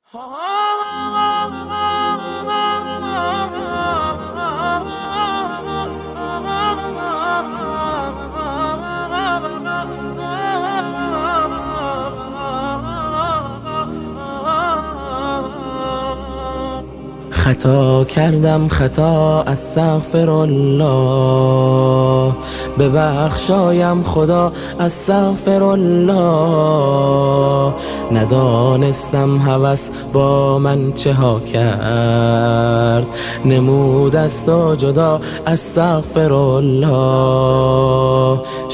خطا کردم خطا استغفرالله، ببخشایم خدا استغفرالله. ندانستم هوس با من چه ها کرد، نمود است و جدا استغفرالله.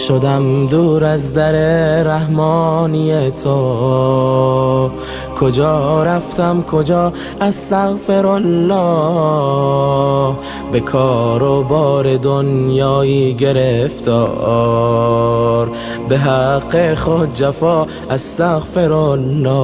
شدم دور از در رحمانی تو، کجا رفتم کجا استغفرالله. به کار و بار دنیایی گرفتار، به حق خود جفا استغفرالله،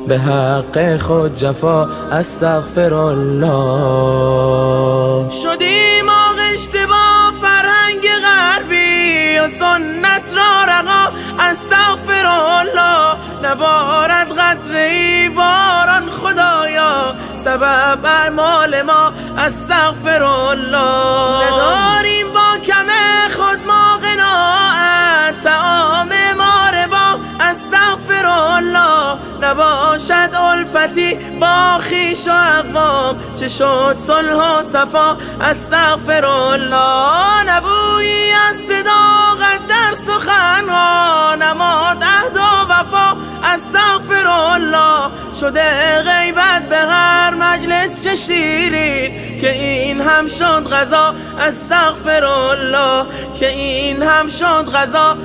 به حق خود جفا استغفرالله. شدیم آغشته با فرهنگ غربی و سنت را رها استغفرالله. نبارد قطره‌ای باران خدایا، سبب اعمال ما استغفرالله. نداریم با کم خود ما قناعت، طعام ما ربا استغفرالله. نباشد الفتی با خویش و اقوام، چه شد صلح و صفا استغفرالله. نبویی از صداقت در سخنها، نماد عهد و وفا استغفرالله. شده غیبت به هر مجلس چه شیرین، که این هم شد غذا استغفرالله، که این هم شد غذا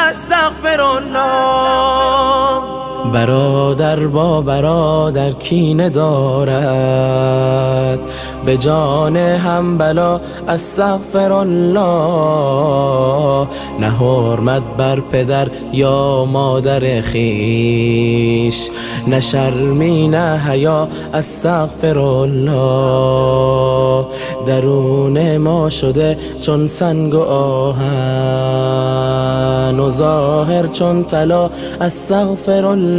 استغفرالله. برادر با برادر کینه دارد، به جان هم بلا استغفرالله. نه حرمت بر پدر یا مادر خویش، نه شرمی نه حیا استغفرالله. درون ما شده چون سنگ و آهن، و ظاهر چون طلا استغفرالله.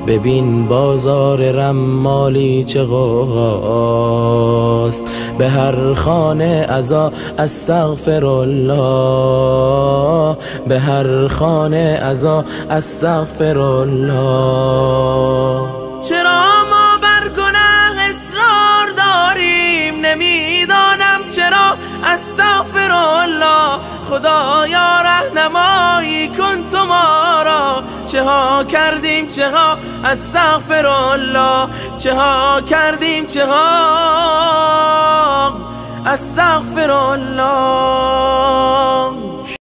ببین بازار رمالی چه غوغاست، به هر خانه عزا استغفرالله، به هر خانه عزا استغفرالله. چرا ما بر گناه اصرار داریم، نمیدانم چرا استغفرالله. خدایا راهنمایی کن تو ما را، چه ها کردیم چه ها استغفرالله، چه ها کردیم چه ها استغفرالله.